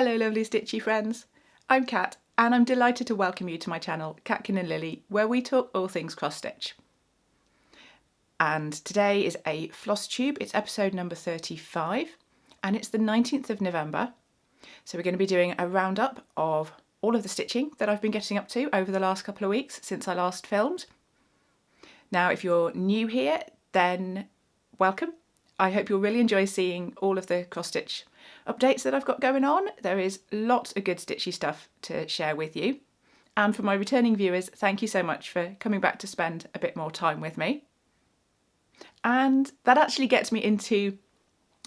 Hello lovely Stitchy friends, I'm Kat and I'm delighted to welcome you to my channel Catkin and Lily, where we talk all things cross stitch. And today is a FlossTube, it's episode number 35 and it's the 19th of November. So we're going to be doing a roundup of all of the stitching that I've been getting up to over the last couple of weeks since I last filmed. Now if you're new here, then welcome. I hope you'll really enjoy seeing all of the cross stitch updates that I've got going on. There is lots of good stitchy stuff to share with you. And for my returning viewers, thank you so much for coming back to spend a bit more time with me. And that actually gets me into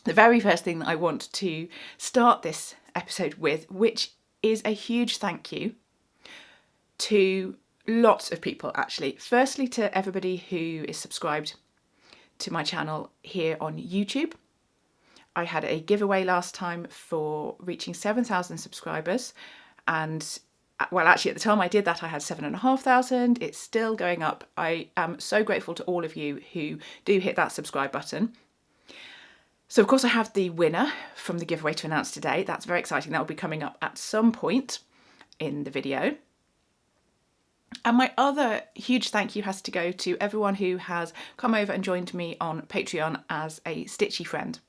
the very first thing that I want to start this episode with, which is a huge thank you to lots of people actually. Firstly, to everybody who is subscribed to my channel here on YouTube. I had a giveaway last time for reaching 7,000 subscribers, and well, actually at the time I did that I had 7,500. It's still going up. I am so grateful to all of you who do hit that subscribe button. So of course I have the winner from the giveaway to announce today. That's very exciting. That will be coming up at some point in the video. And my other huge thank you has to go to everyone who has come over and joined me on Patreon as a Stitchy friend.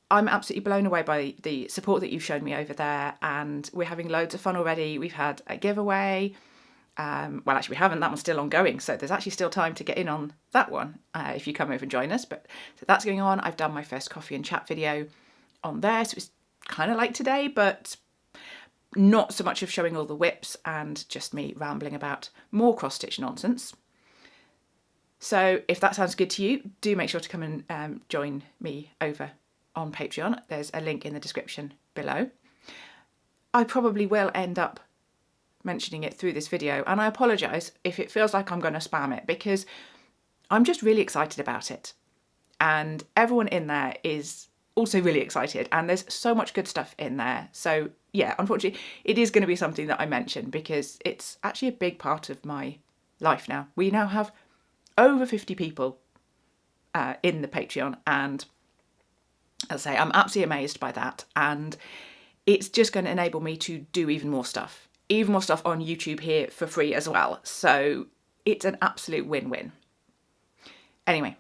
I'm absolutely blown away by the support that you've shown me over there, and we're having loads of fun already. We've had a giveaway. Well, actually we haven't, that one's still ongoing, so there's actually still time to get in on that one if you come over and join us. But so that's going on. I've done my first coffee and chat video on there, so it's kind of like today, but not so much of showing all the whips and just me rambling about more cross-stitch nonsense. So if that sounds good to you, do make sure to come and join me over on Patreon. There's a link in the description below. I probably will end up mentioning it through this video, and I apologise if it feels like I'm going to spam it, because I'm just really excited about it. And everyone in there is also really excited, and there's so much good stuff in there. So yeah, unfortunately, it is going to be something that I mention because it's actually a big part of my life now. We now have over 50 people in the Patreon, and as I say, I'm absolutely amazed by that. And it's just going to enable me to do even more stuff on YouTube here for free as well. So it's an absolute win-win. Anyway,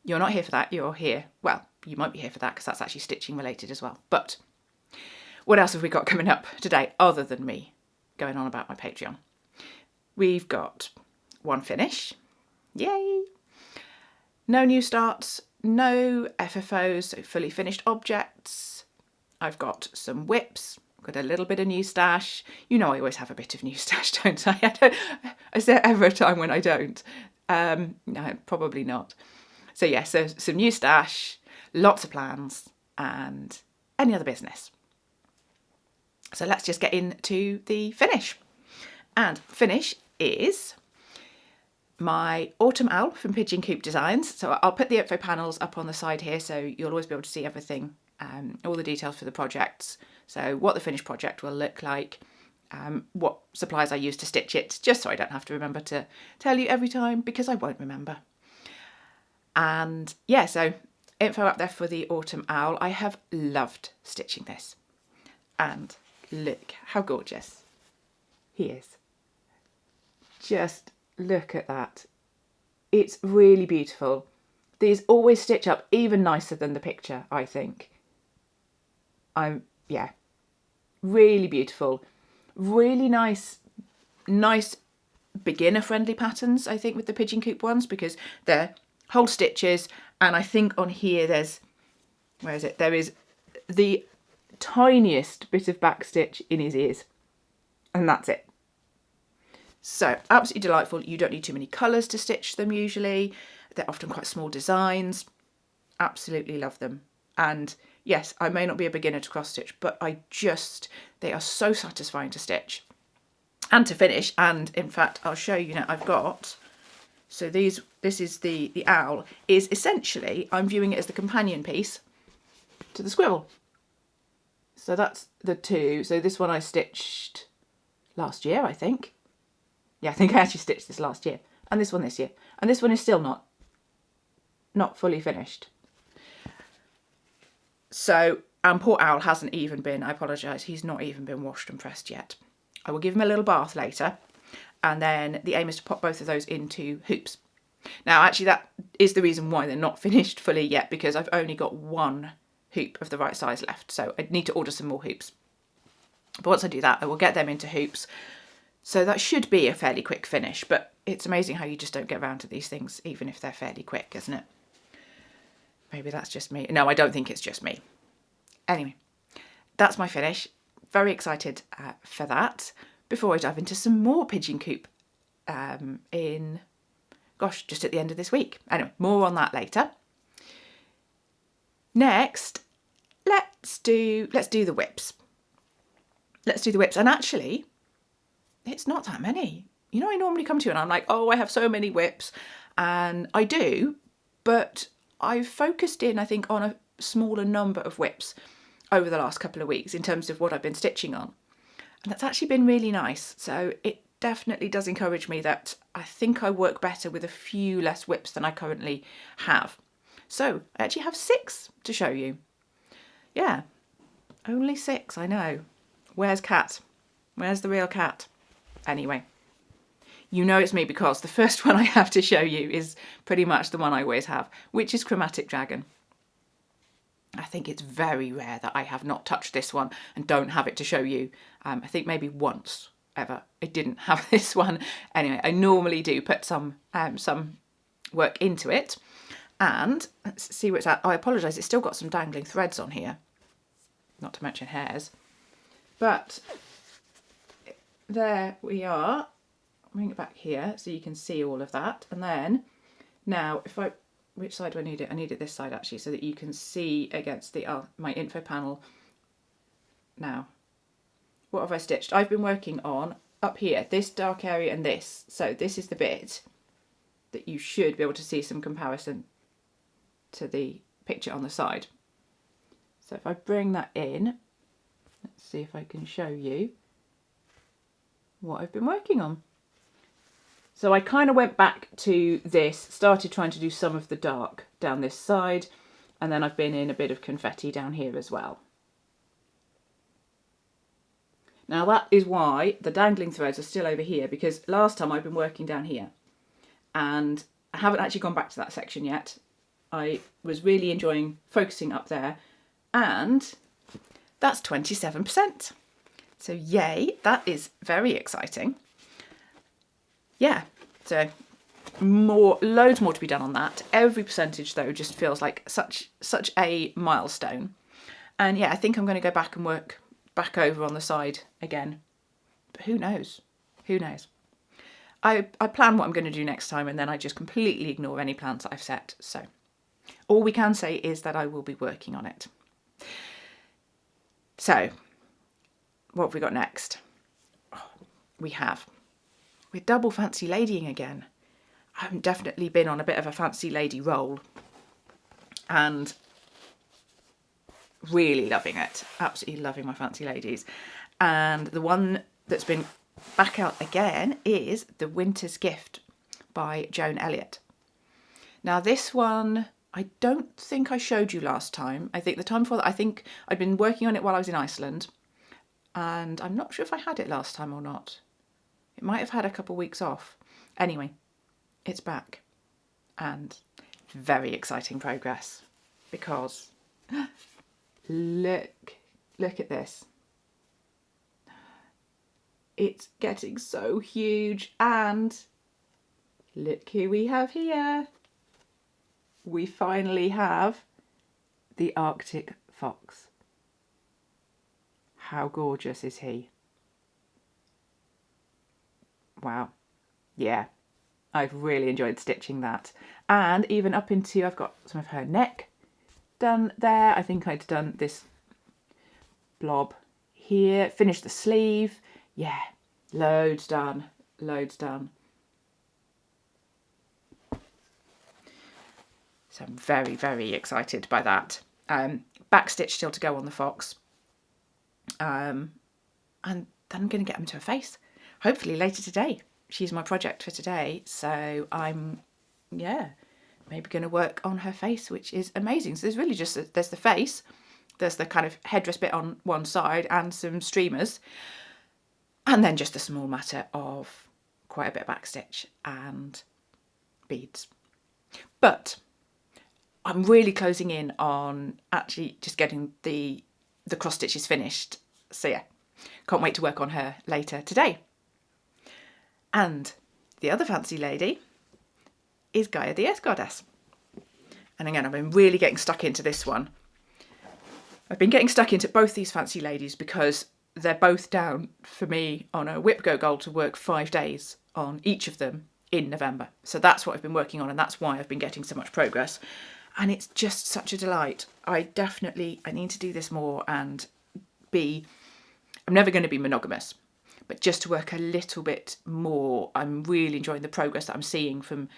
you're not here for that. You're here, well, you might be here for that because that's actually stitching related as well. But what else have we got coming up today other than me going on about my Patreon? We've got one finish. Yay! No new starts, no FFOs, so fully finished objects. I've got some whips, got a little bit of new stash. You know I always have a bit of new stash, don't I? Is there ever a time when I don't? No, probably not. So yeah, so some new stash, lots of plans, and any other business. So let's just get into the finish. And finish is my autumn owl from Pigeon Coop Designs. So I'll put the info panels up on the side here, so you'll always be able to see everything, all the details for the projects. So what the finished project will look like, what supplies I use to stitch it, just so I don't have to remember to tell you every time, because I won't remember. And yeah, so info up there for the autumn owl. I have loved stitching this. And look how gorgeous he is. Just look at that. It's really beautiful. These always stitch up even nicer than the picture, I think. Yeah, really beautiful. Really nice beginner friendly patterns, I think, with the Pigeon Coop ones, because they're whole stitches, and I think on here there's, where is it? There is the tiniest bit of back stitch in his ears, and that's it. So absolutely delightful. You don't need too many colours to stitch them usually. They're often quite small designs. Absolutely love them. And yes, I may not be a beginner to cross stitch, but they are so satisfying to stitch and to finish. And in fact, I'll show you now. I've got, so this is the owl, is essentially, I'm viewing it as the companion piece to the squirrel. So that's the two. So this one I stitched last year, I think. Yeah, I think I actually stitched this last year. And this one this year. And this one is still not fully finished. So And poor Owl hasn't even been, I apologise, he's not even been washed and pressed yet. I will give him a little bath later, and then the aim is to pop both of those into hoops. Now, actually, that is the reason why they're not finished fully yet, because I've only got one hoop of the right size left, so I need to order some more hoops. But once I do that, I will get them into hoops. So that should be a fairly quick finish, but it's amazing how you just don't get around to these things, even if they're fairly quick, isn't it? Maybe that's just me. No, I don't think it's just me. Anyway, that's my finish. Very excited for that. Before I dive into some more Pigeon Coop just at the end of this week. Anyway, more on that later. Next, let's do the whips. Let's do the whips. And actually, it's not that many. You know, I normally come to you and I'm like, oh, I have so many whips. And I do, but I've focused in, I think, on a smaller number of whips over the last couple of weeks in terms of what I've been stitching on. And that's actually been really nice. So it definitely does encourage me that I think I work better with a few less whips than I currently have. So I actually have 6 to show you. Yeah, only 6, I know. Where's Cat? Where's the real Cat? Anyway, you know it's me because the first one I have to show you is pretty much the one I always have, which is Chromatic Dragon. I think it's very rare that I have not touched this one and don't have it to show you. I think maybe once ever I didn't have this one. Anyway, I normally do put some work into it. And let's see where it's at. Oh, I apologise, it's still got some dangling threads on here. Not to mention hairs. But there we are. Bring it back here so you can see all of that. And then now which side do I need it? I need it this side actually, so that you can see against the my info panel. Now, what have I stitched? I've been working on up here, this dark area and this. So this is the bit that you should be able to see some comparison to the picture on the side. So if I bring that in, let's see if I can show you what I've been working on. So I kind of went back to this, started trying to do some of the dark down this side, and then I've been in a bit of confetti down here as well. Now that is why the dangling threads are still over here, because last time I've been working down here and I haven't actually gone back to that section yet. I was really enjoying focusing up there, and that's 27%. So yay, that is very exciting. Yeah, so loads more to be done on that. Every percentage though just feels like such a milestone. And yeah, I think I'm going to go back and work back over on the side again. But who knows? Who knows? I plan what I'm going to do next time, and then I just completely ignore any plans that I've set. So all we can say is that I will be working on it. So what have we got next? We're double fancy ladying again. I've definitely been on a bit of a fancy lady roll and really loving it. Absolutely loving my fancy ladies. And the one that's been back out again is The Winter's Gift by Joan Elliott. Now this one, I don't think I showed you last time. I think the time before that, I think I'd been working on it while I was in Iceland, and I'm not sure if I had it last time or not. It might have had a couple of weeks off. Anyway, it's back, and very exciting progress, because look at this. It's getting so huge, and look who we have here. We finally have the Arctic fox. How gorgeous is he? Wow. Yeah, I've really enjoyed stitching that. And even up into, I've got some of her neck done there. I think I'd done this blob here, finished the sleeve. Yeah, loads done, loads done. So I'm very, very excited by that. Backstitch still to go on the fox. And then I'm going to get them to her face. Hopefully later today. She's my project for today. So I'm, maybe going to work on her face, which is amazing. So there's really just, there's the face, There's the kind of headdress bit on one side and some streamers. And then just a small matter of quite a bit of backstitch and beads. But I'm really closing in on actually just getting the cross stitches finished. So yeah, can't wait to work on her later today. And the other fancy lady is Gaia the Earth Goddess. And again, I've been really getting stuck into this one. I've been getting stuck into both these fancy ladies because they're both down for me on a Whip Go goal to work 5 days on each of them in November. So that's what I've been working on, and that's why I've been getting so much progress. And it's just such a delight. I need to do this more and I'm never going to be monogamous, but just to work a little bit more. I'm really enjoying the progress that I'm seeing from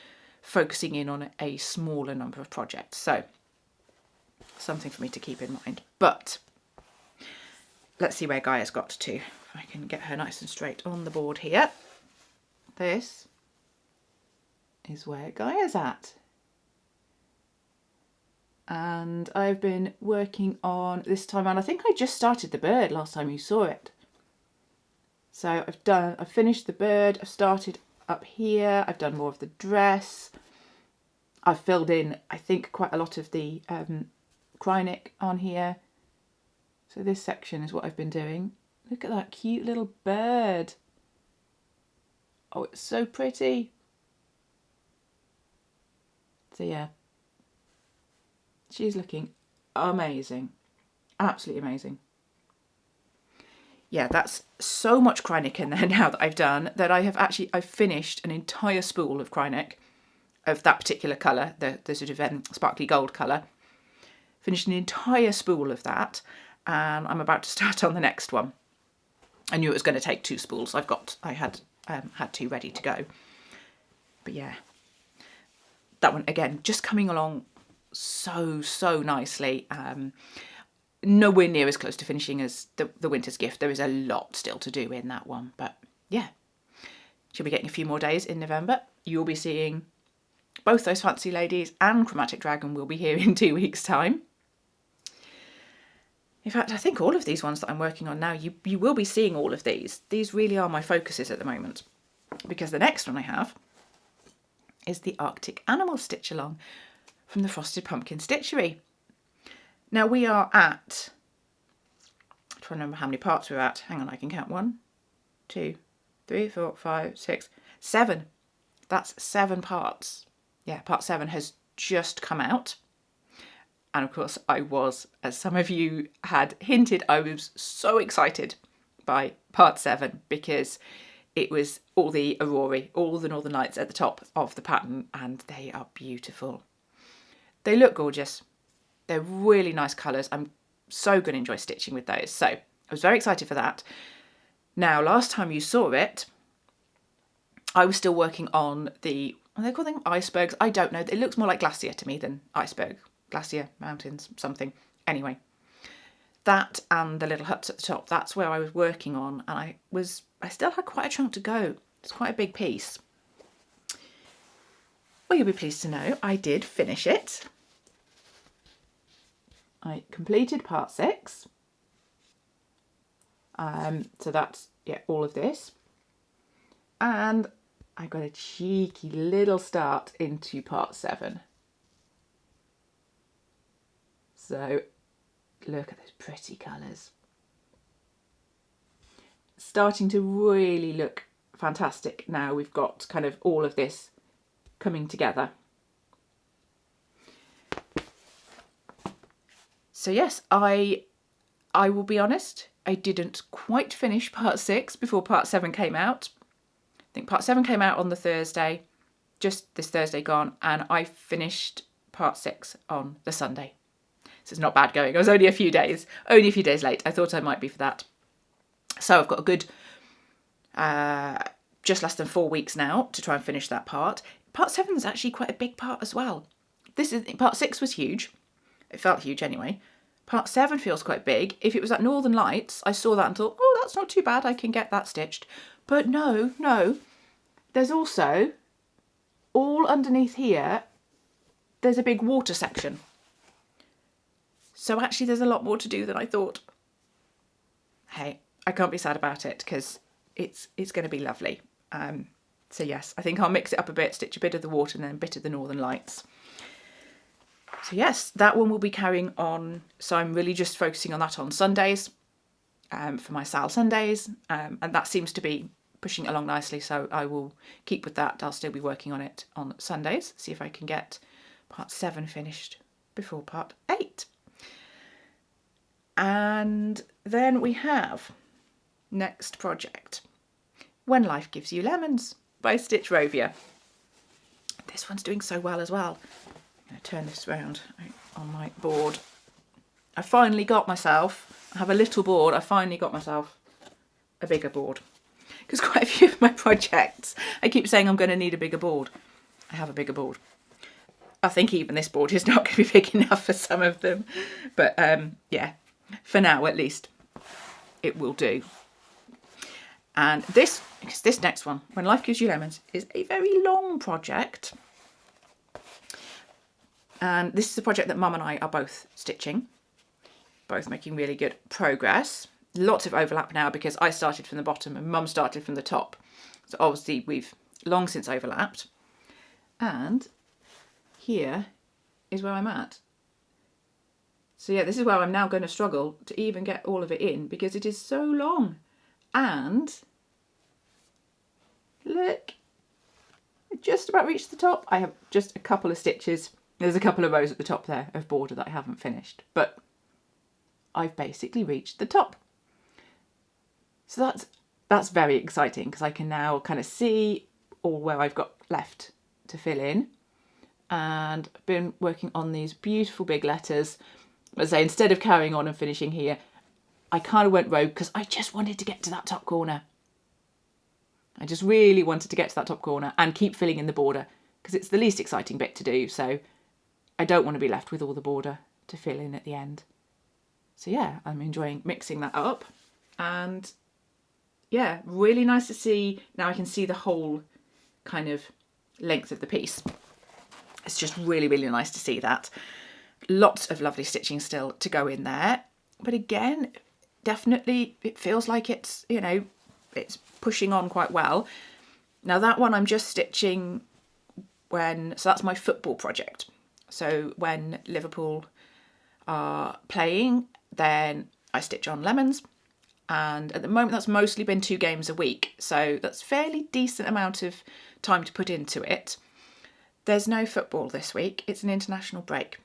focusing in on a smaller number of projects. So something for me to keep in mind. But let's see where Gaia's got to. If I can get her nice and straight on the board here. This is where Gaia's at. And I've been working on this time, and I think I just started the bird last time you saw it. So I've finished the bird, I've started up here, I've done more of the dress. I've filled in, I think, quite a lot of the Chromatic on here. So this section is what I've been doing. Look at that cute little bird. Oh, it's so pretty. So yeah, she's looking amazing. Absolutely amazing. Yeah, that's so much Chromatic in there now that I've done that I've finished an entire spool of Chromatic of that particular colour, the sort of sparkly gold colour. Finished an entire spool of that, and I'm about to start on the next one. I knew it was going to take 2 spools. I had 2 ready to go. But yeah, that one again just coming along so nicely. Nowhere near as close to finishing as the Winter's Gift. There is a lot still to do in that one, but yeah, she'll be getting a few more days in November. You'll be seeing both those fancy ladies, and Chromatic Dragon will be here in 2 weeks' time. In fact, I think all of these ones that I'm working on now, you will be seeing all of these. These really are my focuses at the moment, because the next one I have is the Arctic Animal Stitch Along from the Frosted Pumpkin Stitchery. Now we are at, I'm trying to remember how many parts we're at. Hang on, I can count. 1, 2, 3, 4, 5, 6, 7. That's 7 parts. Yeah, part 7 has just come out. And of course I was, as some of you had hinted, I was so excited by part 7 because it was all the aurorae, all the northern lights at the top of the pattern, and they are beautiful. They look gorgeous. They're really nice colours. I'm so going to enjoy stitching with those. So I was very excited for that. Now, last time you saw it, I was still working on the, are they called them icebergs? I don't know. It looks more like glacier to me than iceberg. Glacier, mountains, something. Anyway, that and the little huts at the top, that's where I was working on, and I still had quite a chunk to go. It's quite a big piece. Well, you'll be pleased to know I did finish it. I completed part 6. So that's, yeah, all of this. And I got a cheeky little start into part 7. So look at those pretty colours. Starting to really look fantastic now. We've got kind of all of this coming together. So yes, I will be honest, I didn't quite finish part 6 before part 7 came out. I think part 7 came out on the Thursday, just this Thursday gone, and I finished part 6 on the Sunday. So it's not bad going. I was only a few days late. I thought I might be for that. So I've got a good, just less than 4 weeks now to try and finish that part. Part 7 is actually quite a big part as well. Part 6 was huge. It felt huge anyway. Part 7 feels quite big. If it was at Northern Lights, I saw that and thought, oh, that's not too bad. I can get that stitched. But no. There's also, all underneath here, there's a big water section. So actually there's a lot more to do than I thought. Hey, I can't be sad about it because it's going to be lovely. So yes, I think I'll mix it up a bit, stitch a bit of the water and then a bit of the Northern Lights. So yes, that one will be carrying on. So I'm really just focusing on that on Sundays for my Sal Sundays. And that seems to be pushing along nicely. So I will keep with that. I'll still be working on it on Sundays. See if I can get part 7 finished before part 8. And then we have next project, When Life Gives You Lemons by Stitchrovia. This one's doing so well as well. I'm going to turn this round on my board. I finally got myself, I have a little board, I finally got myself a bigger board. Because quite a few of my projects, I keep saying I'm going to need a bigger board. I have a bigger board. I think even this board is not going to be big enough for some of them. But yeah, for now at least, it will do. And this next one, When Life Gives You Lemons, is a very long project. And this is a project that Mum and I are both stitching, both making really good progress. Lots of overlap now because I started from the bottom and Mum started from the top. So obviously we've long since overlapped. And here is where I'm at. So yeah, this is where I'm now going to struggle to even get all of it in because it is so long. And look, I just about reached the top. I have just a couple of stitches. There's a couple of rows at the top there of border that I haven't finished, but I've basically reached the top. So that's very exciting because I can now kind of see all where I've got left to fill in. And I've been working on these beautiful big letters. As I say, instead of carrying on and finishing here, I kind of went rogue because I just wanted to get to that top corner. I just really wanted to get to that top corner and keep filling in the border because it's the least exciting bit to do. So I don't want to be left with all the border to fill in at the end. So yeah, I'm enjoying mixing that up. And yeah, really nice to see. Now I can see the whole kind of length of the piece. It's just really, really nice to see that. Lots of lovely stitching still to go in there. But again, definitely it feels like it's, you know, it's pushing on quite well. Now that one I'm just stitching so that's my football project. So when Liverpool are playing, then I stitch on lemons. And at the moment that's mostly been 2 games a week. So that's fairly decent amount of time to put into it. There's no football this week. It's an international break.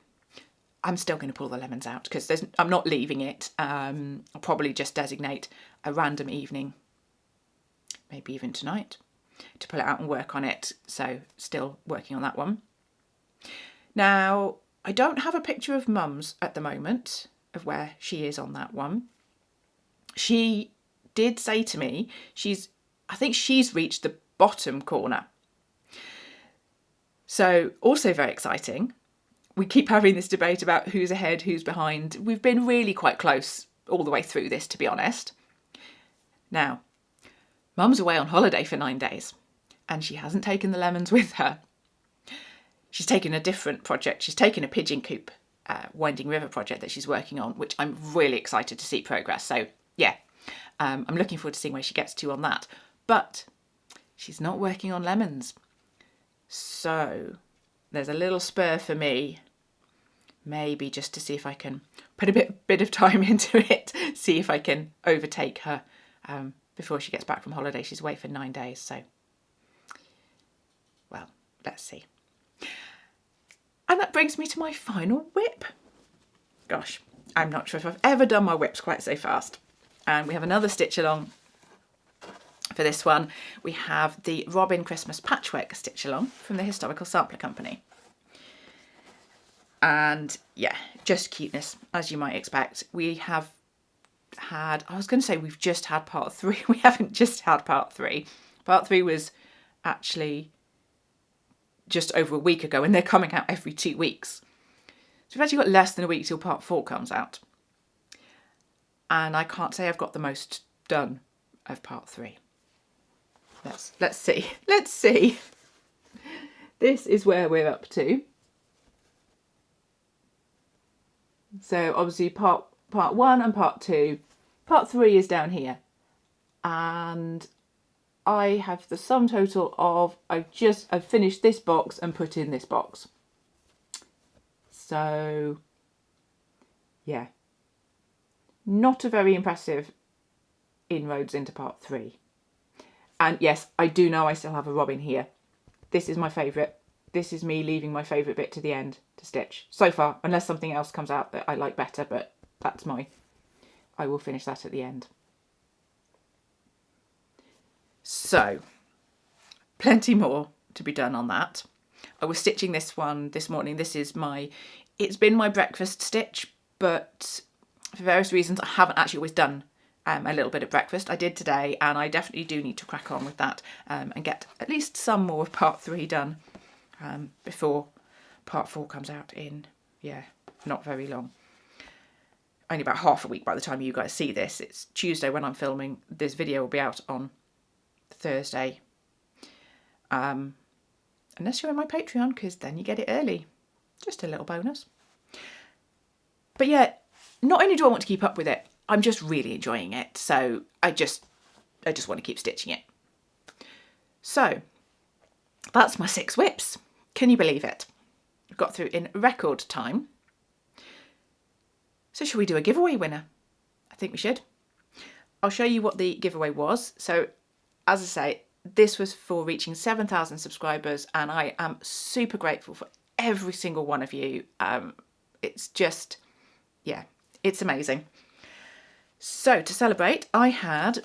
I'm still going to pull the lemons out because I'm not leaving it. I'll probably just designate a random evening, maybe even tonight, to pull it out and work on it. So still working on that one. Now, I don't have a picture of Mum's at the moment of where she is on that one. She did say to me, I think she's reached the bottom corner. So also very exciting. We keep having this debate about who's ahead, who's behind. We've been really quite close all the way through this, to be honest. Now, Mum's away on holiday for 9 days and she hasn't taken the lemons with her. She's taken a different project. She's taken a Pigeon Coop Winding River project that she's working on, which I'm really excited to see progress. So yeah, I'm looking forward to seeing where she gets to on that. But she's not working on lemons. So there's a little spur for me, maybe just to see if I can put a bit of time into it, see if I can overtake her before she gets back from holiday. She's away for 9 days, so, well, let's see. And that brings me to my final whip. Gosh, I'm not sure if I've ever done my whips quite so fast. And we have another stitch along. For this one, we have the Robin Christmas Patchwork stitch along from the Historical Sampler Company. And yeah, just cuteness, as you might expect. We have had, I was going to say we've just had part 3. We haven't just had part 3. Part 3 was actually just over a week ago and they're coming out every 2 weeks. So we've actually got less than a week till part 4 comes out. And I can't say I've got the most done of part 3. Let's see. This is where we're up to. So obviously part 1 and part 2. Part 3 is down here. And I have the sum total of, I've finished this box and put in this box. So yeah, not a very impressive inroads into part 3. And yes, I do know I still have a robin here. This is my favourite. This is me leaving my favourite bit to the end to stitch so far, unless something else comes out that I like better, but that's I will finish that at the end. So plenty more to be done on that. I was stitching this one this morning. This is it's been my breakfast stitch, but for various reasons I haven't actually always done a little bit of breakfast. I did today, and I definitely do need to crack on with that and get at least some more of part 3 done before part 4 comes out in, not very long. Only about half a week by the time you guys see this. It's Tuesday when I'm filming. This video will be out on Thursday. Unless you're in my Patreon, because then you get it early. Just a little bonus. But yeah, not only do I want to keep up with it, I'm just really enjoying it. So I just want to keep stitching it. So that's my 6 whips. Can you believe it? I've got through in record time. So shall we do a giveaway winner? I think we should. I'll show you what the giveaway was. So as I say, this was for reaching 7,000 subscribers, and I am super grateful for every single one of you. It's just, it's amazing. So to celebrate, I had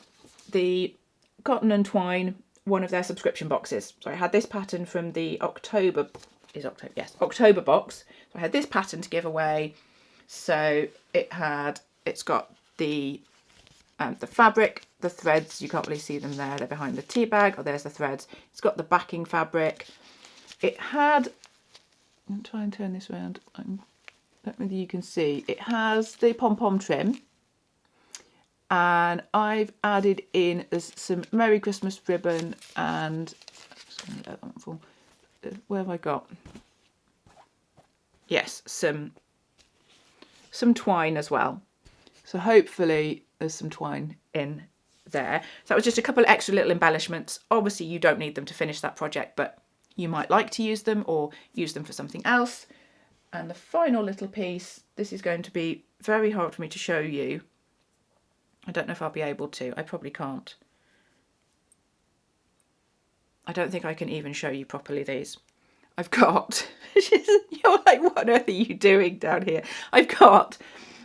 the Cotton and Twine, one of their subscription boxes. So I had this pattern from the October box. So I had this pattern to give away. So it's got the fabric, the threads, you can't really see them there, they're behind the tea bag. Oh, there's the threads. It's got the backing fabric. It had, I'll try and turn this around. I don't know whether you can see. It has the pom-pom trim. And I've added in some Merry Christmas ribbon, and where have I got? Yes, some twine as well. So hopefully there's some twine in there. So that was just a couple of extra little embellishments. Obviously you don't need them to finish that project, but you might like to use them or use them for something else. And the final little piece, this is going to be very hard for me to show you. I don't know if I'll be able to. I probably can't. I don't think I can even show you properly these. I've got, you're like, what on earth are you doing down here? I've got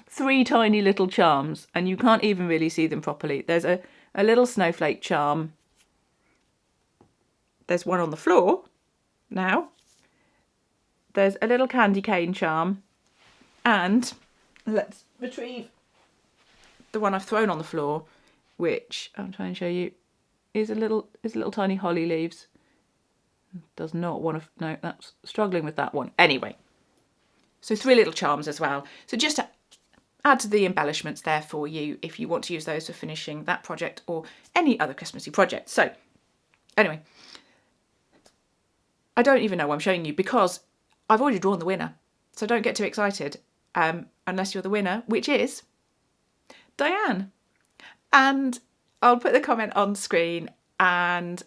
3 tiny little charms, and you can't even really see them properly. There's a little snowflake charm. There's one on the floor now. There's a little candy cane charm, and let's retrieve the one I've thrown on the floor, which I'm trying to show you, is a little tiny holly leaves. Does not want to, no, that's struggling with that one. Anyway, so 3 little charms as well. So just to add to the embellishments there for you if you want to use those for finishing that project or any other Christmassy project. So anyway, I don't even know what I'm showing you because I've already drawn the winner. So don't get too excited unless you're the winner, which is Diane. And I'll put the comment on screen, and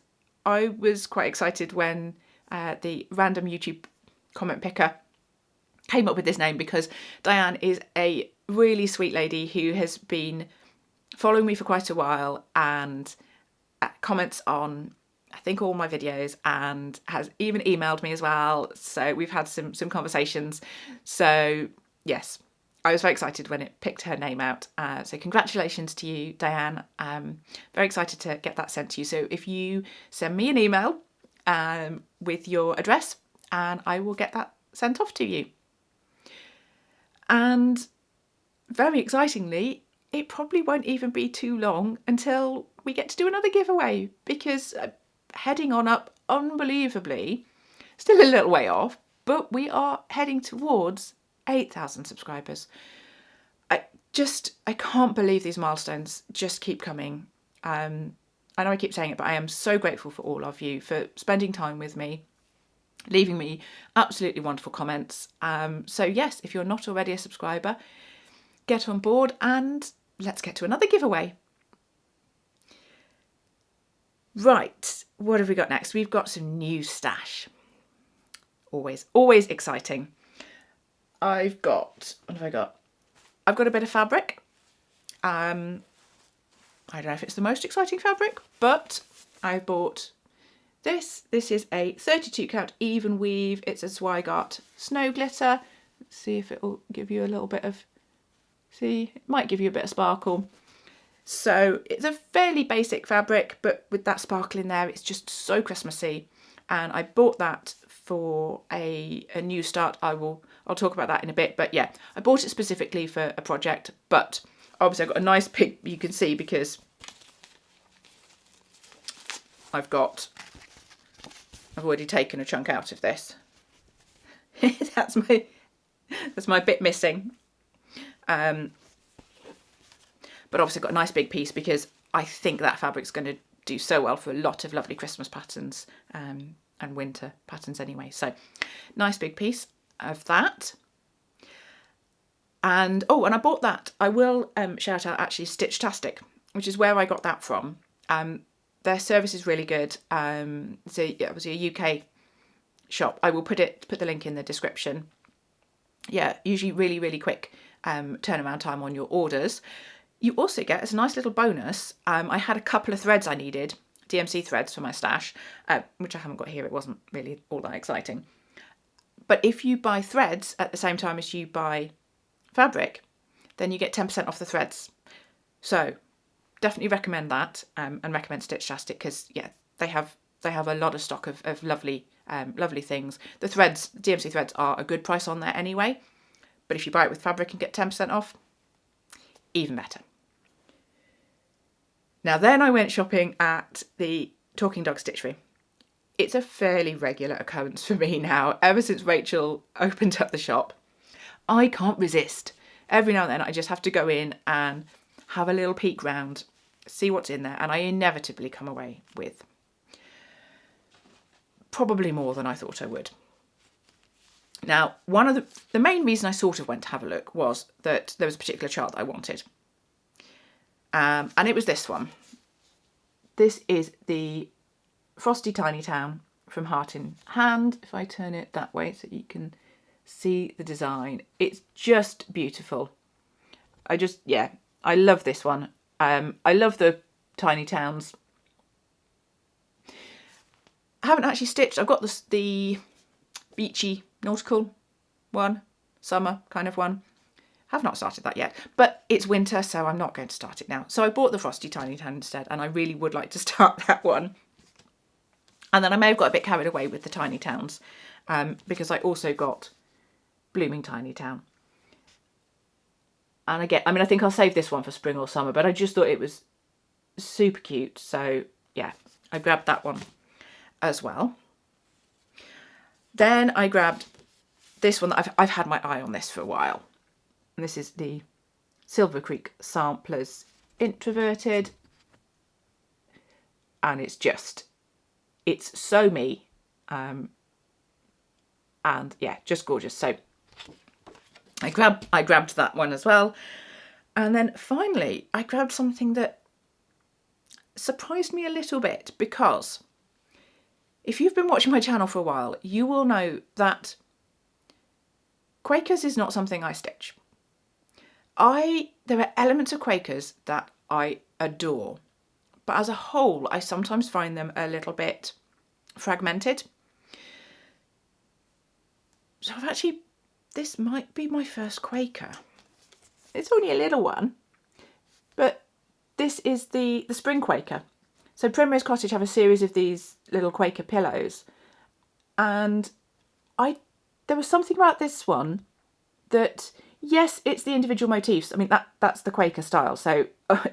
I was quite excited when the random YouTube comment picker came up with this name, because Diane is a really sweet lady who has been following me for quite a while and comments on, I think, all my videos, and has even emailed me as well. So we've had some conversations. So yes, I was very excited when it picked her name out. So congratulations to you, Diane. Very excited to get that sent to you. So if you send me an email with your address, and I will get that sent off to you. And very excitingly, it probably won't even be too long until we get to do another giveaway, because heading on up unbelievably, still a little way off, but we are heading towards 8,000 subscribers. I can't believe these milestones just keep coming. I know I keep saying it, but I am so grateful for all of you for spending time with me, leaving me absolutely wonderful comments. So yes, if you're not already a subscriber, get on board and let's get to another giveaway. Right, what have we got next? We've got some new stash. Always exciting. What have I got? I've got a bit of fabric. I don't know if it's the most exciting fabric, but I bought this. This is a 32 count even weave. It's a Zweigart snow glitter. Let's see if it will give you a little bit of, it might give you a bit of sparkle. So it's a fairly basic fabric, but with that sparkle in there, it's just so Christmassy. And I bought that for a new start. I'll talk about that in a bit, but yeah, I bought it specifically for a project, but obviously I've got a nice pig, you can see, because I've already taken a chunk out of this. that's my bit missing. But obviously I've got a nice big piece because I think that fabric's going to do so well for a lot of lovely Christmas patterns and winter patterns anyway. So nice big piece of that. And I bought that. I will shout out actually Stitchtastic, which is where I got that from. Their service is really good. So it was a UK shop. I will put the link in the description. Yeah, usually really quick turnaround time on your orders. You also get, as a nice little bonus, I had a couple of threads I needed, DMC threads for my stash, which I haven't got here. It wasn't really all that exciting. But if you buy threads at the same time as you buy fabric, then you get 10% off the threads. So definitely recommend that and recommend Stitchtastic because, yeah, they have a lot of stock of lovely things. The threads, DMC threads, are a good price on there anyway. But if you buy it with fabric and get 10% off, even better. Now then I went shopping at the Talking Dog Stitchery. It's a fairly regular occurrence for me now, ever since Rachel opened up the shop. I can't resist. Every now and then I just have to go in and have a little peek round, see what's in there, and I inevitably come away with probably more than I thought I would. Now, one of the main reason I sort of went to have a look was that there was a particular chart that I wanted. And it was this one. This is the Frosty Tiny Town from Heart in Hand. If I turn it that way so you can see the design. It's just beautiful. I love this one. I love the tiny towns. I haven't actually stitched. I've got the beachy nautical one, summer kind of one. Have not started that yet, but it's winter, so I'm not going to start it now. So I bought the Frosty Tiny Town instead, and I really would like to start that one. And then I may have got a bit carried away with the tiny towns, because I also got Blooming Tiny Town. And again, I think I'll save this one for spring or summer, but I just thought it was super cute. So yeah, I grabbed that one as well. Then I grabbed this one that I've had my eye on this for a while. And this is the Silver Creek Samplers Introverted. And it's so me. And yeah, just gorgeous. So I grabbed that one as well. And then finally, I grabbed something that surprised me a little bit, because if you've been watching my channel for a while, you will know that Quakers is not something I stitch. There are elements of Quakers that I adore, but as a whole, I sometimes find them a little bit fragmented. So this might be my first Quaker. It's only a little one, but this is the Spring Quaker. So Primrose Cottage have a series of these little Quaker pillows, and there was something about this one that, yes, it's the individual motifs. That's the Quaker style, so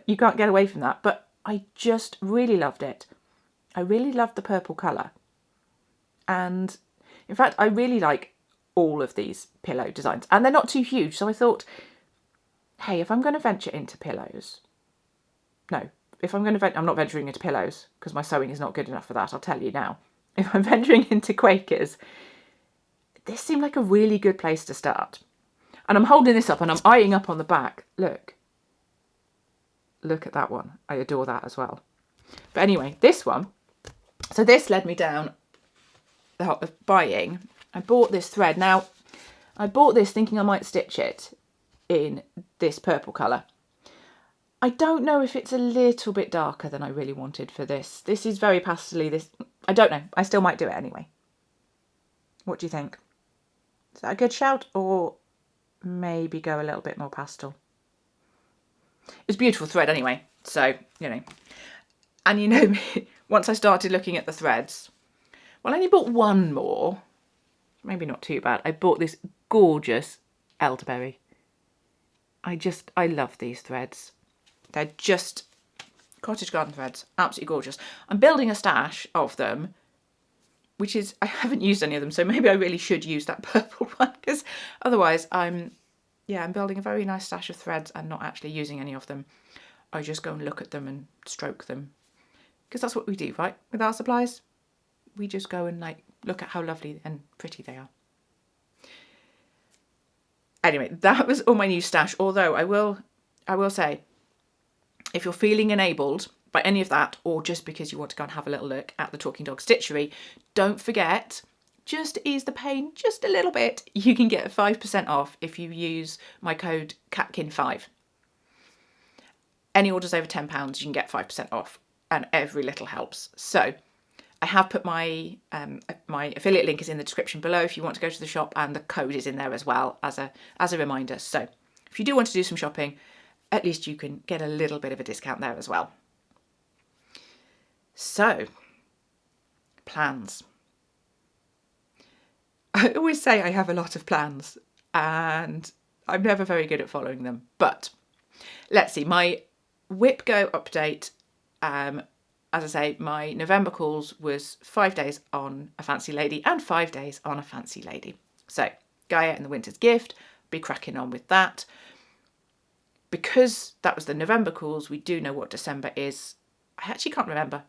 you can't get away from that, but I just really loved it. I really loved the purple colour. And in fact, I really like all of these pillow designs, and they're not too huge. So I thought, hey, if I'm going to venture into pillows, I'm not venturing into pillows because my sewing is not good enough for that. I'll tell you now. if I'm venturing into Quakers, this seemed like a really good place to start. And I'm holding this up and I'm eyeing up on the back. Look at that one. I adore that as well. But anyway, this one. So this led me down the hot of buying. I bought this thread. Now, I bought this thinking I might stitch it in this purple colour. I don't know if it's a little bit darker than I really wanted for this. This is very pastel-y. I don't know. I still might do it anyway. What do you think? Is that a good shout, or maybe go a little bit more pastel? It's beautiful thread anyway, so, you know. And you know me, once I started looking at the threads, well, I only bought one more. Maybe not too bad. I bought this gorgeous elderberry. I love these threads. They're just cottage garden threads. Absolutely gorgeous. I'm building a stash of them, which is, I haven't used any of them, so maybe I really should use that purple one, because otherwise I'm building a very nice stash of threads and not actually using any of them. I just go and look at them and stroke them, because that's what we do, right? With our supplies, we just go and like look at how lovely and pretty they are. Anyway, that was all my new stash, although I will say, if you're feeling enabled by any of that, or just because you want to go and have a little look at the Talking Dog Stitchery, don't forget, just to ease the pain just a little bit, you can get 5% off if you use my code CATKIN5. Any orders over £10, you can get 5% off, and every little helps. So I have put my my affiliate link is in the description below if you want to go to the shop, and the code is in there as well as a reminder. So if you do want to do some shopping, at least you can get a little bit of a discount there as well. So, plans. I always say I have a lot of plans and I'm never very good at following them. But let's see, my Whip Go update, as I say, my November calls was 5 days on a fancy lady and 5 days on a fancy lady. So, Gaia and the Winter's Gift, be cracking on with that. Because that was the November calls, we do know what December is. I actually can't remember.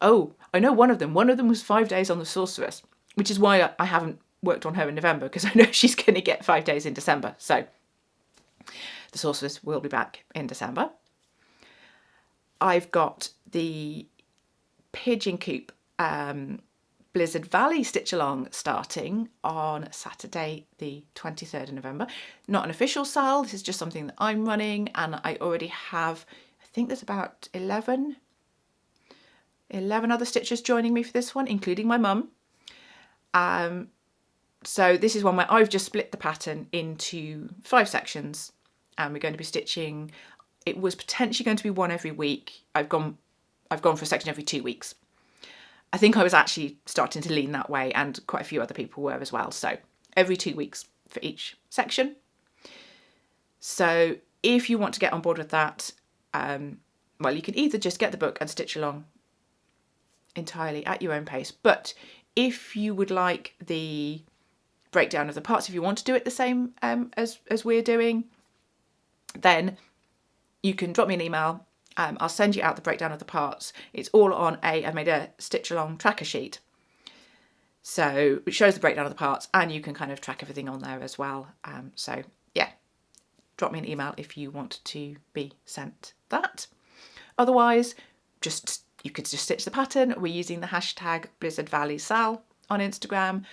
Oh, I know one of them. One of them was 5 days on the Sorceress, which is why I haven't worked on her in November, because I know she's going to get 5 days in December. So the Sorceress will be back in December. I've got the Pigeon Coop Blizzard Valley Stitch Along starting on Saturday the 23rd of November. Not an official sale, this is just something that I'm running, and I already have, I think there's about 11 other stitchers joining me for this one, including my mum. So this is one where I've just split the pattern into 5 sections, and we're going to be stitching. It was potentially going to be one every week. I've gone for a section every 2 weeks. I think I was actually starting to lean that way, and quite a few other people were as well. So every 2 weeks for each section. So if you want to get on board with that, well, you can either just get the book and stitch along entirely at your own pace. But if you would like the breakdown of the parts, if you want to do it the same as we're doing, then you can drop me an email. I'll send you out the breakdown of the parts. It's all on I've made a stitch along tracker sheet. So it shows the breakdown of the parts, and you can kind of track everything on there as well. So yeah, drop me an email if you want to be sent that. Otherwise, you could just stitch the pattern. We're using the hashtag Blizzard Valley Sal on Instagram,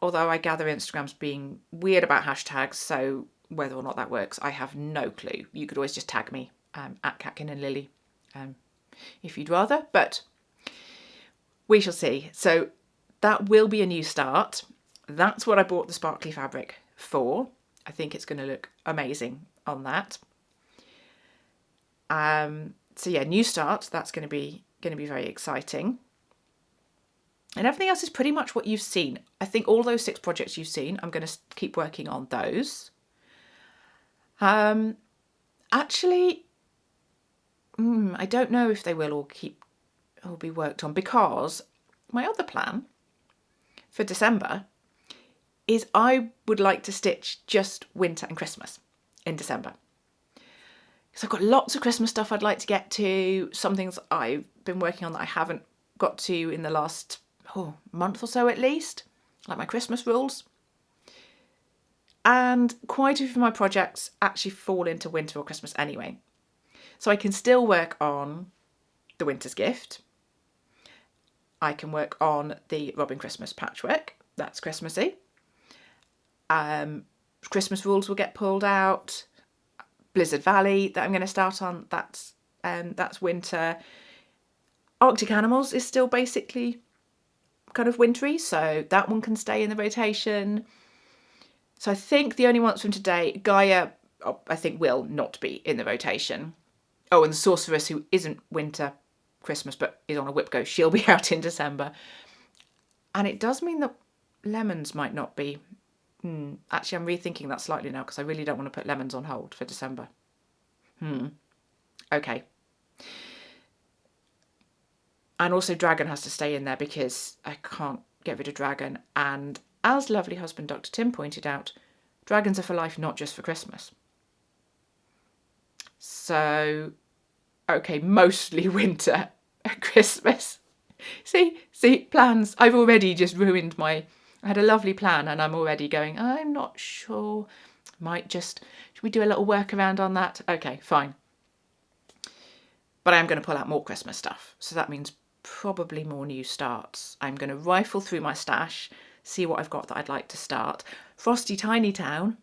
although I gather Instagram's being weird about hashtags, so whether or not that works, I have no clue. You could always just tag me at Catkin and Lily if you'd rather, but we shall see. So that will be a new start. That's what I bought the sparkly fabric for. I think it's going to look amazing on that. So yeah, new start. That's going to be very exciting. And everything else is pretty much what you've seen. I think all those 6 projects you've seen, I'm going to keep working on those. Actually, I don't know if they will all be worked on, because my other plan for December is I would like to stitch just winter and Christmas in December. Because I've got lots of Christmas stuff I'd like to get to, some things I've been working on that I haven't got to in the last month or so at least, like my Christmas rules. And quite a few of my projects actually fall into winter or Christmas anyway. So I can still work on the winter's gift. I can work on the Robin Christmas patchwork. That's Christmassy. Christmas rules will get pulled out. Blizzard Valley that I'm going to start on, that's winter. Arctic Animals is still basically kind of wintry, so that one can stay in the rotation. So I think the only ones from today, Gaia, I think will not be in the rotation. Oh, and the Sorceress, who isn't winter Christmas but is on a whip go, she'll be out in December. And it does mean that lemons might not be. Actually, I'm rethinking that slightly now because I really don't want to put lemons on hold for December. Okay. And also Dragon has to stay in there because I can't get rid of Dragon. And as lovely husband Dr. Tim pointed out, dragons are for life, not just for Christmas. So, okay, mostly winter at Christmas. See, plans. I've already just ruined I had a lovely plan and I'm already going, I'm not sure. Should we do a little workaround on that? Okay, fine. But I am going to pull out more Christmas stuff. So that means probably more new starts. I'm going to rifle through my stash, see what I've got that I'd like to start. Frosty Tiny Town.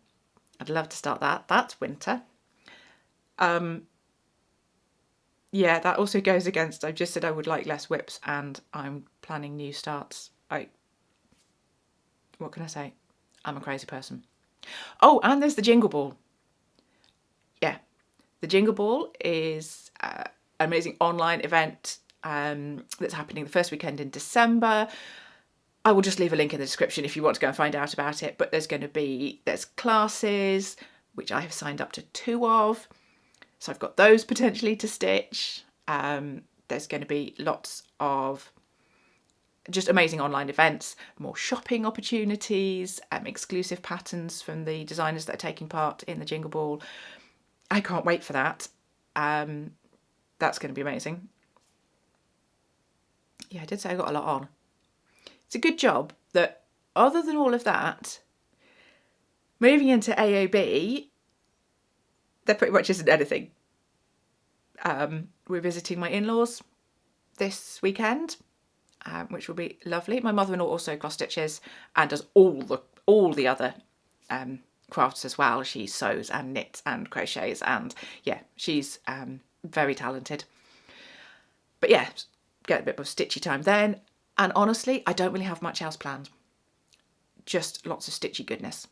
I'd love to start that. That's winter. Yeah, that also goes against, I've just said I would like less whips and I'm planning new starts. What can I say? I'm a crazy person. Oh, and there's the Jingle Ball. Yeah, the Jingle Ball is an amazing online event that's happening the first weekend in December. I will just leave a link in the description if you want to go and find out about it. But there's classes, which I have signed up to 2 of. So I've got those potentially to stitch. There's going to be lots of just amazing online events, more shopping opportunities, exclusive patterns from the designers that are taking part in the Jingle Ball. I can't wait for that. That's going to be amazing. Yeah, I did say I got a lot on. It's a good job that other than all of that, moving into AOB, there pretty much isn't anything. We're visiting my in-laws this weekend, which will be lovely. My mother-in-law also FlossTitches and does all the other crafts as well. She sews and knits and crochets, and yeah, she's very talented. But yeah, get a bit of stitchy time then. And honestly, I don't really have much else planned. Just lots of stitchy goodness.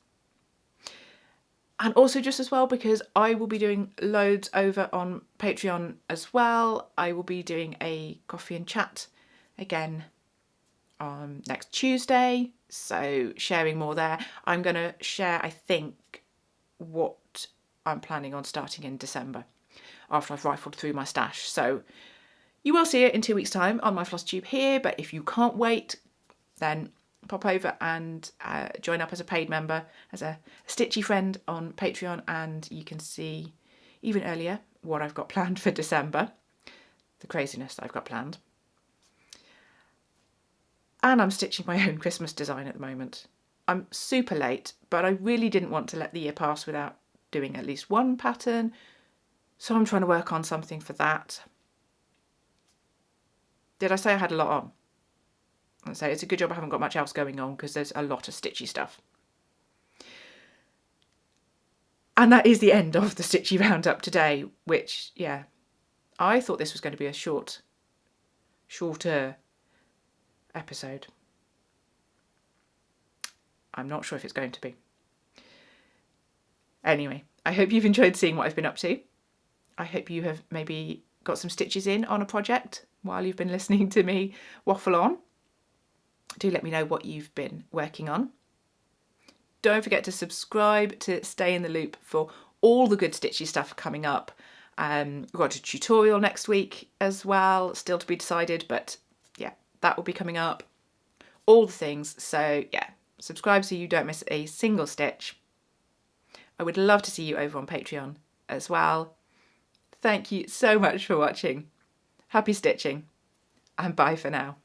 And also just as well, because I will be doing loads over on Patreon as well. I will be doing a coffee and chat again on next Tuesday. So sharing more there. I'm going to share, I think, what I'm planning on starting in December after I've rifled through my stash. So you will see it in 2 weeks' time on my FlossTube here. But if you can't wait, then pop over and join up as a paid member, as a stitchy friend on Patreon, and you can see even earlier what I've got planned for December, the craziness that I've got planned. And I'm stitching my own Christmas design at the moment. I'm super late, but I really didn't want to let the year pass without doing at least one pattern, so I'm trying to work on something for that. Did I say I had a lot on? I'd say it's a good job I haven't got much else going on because there's a lot of stitchy stuff. And that is the end of the Stitchy Roundup today, which, yeah, I thought this was going to be a shorter episode. I'm not sure if it's going to be. Anyway, I hope you've enjoyed seeing what I've been up to. I hope you have maybe got some stitches in on a project while you've been listening to me waffle on. Do let me know what you've been working on. Don't forget to subscribe to stay in the loop for all the good stitchy stuff coming up. We've got a tutorial next week as well, still to be decided, but yeah, that will be coming up. All the things. So yeah, subscribe so you don't miss a single stitch. I would love to see you over on Patreon as well. Thank you so much for watching. Happy stitching. and bye for now.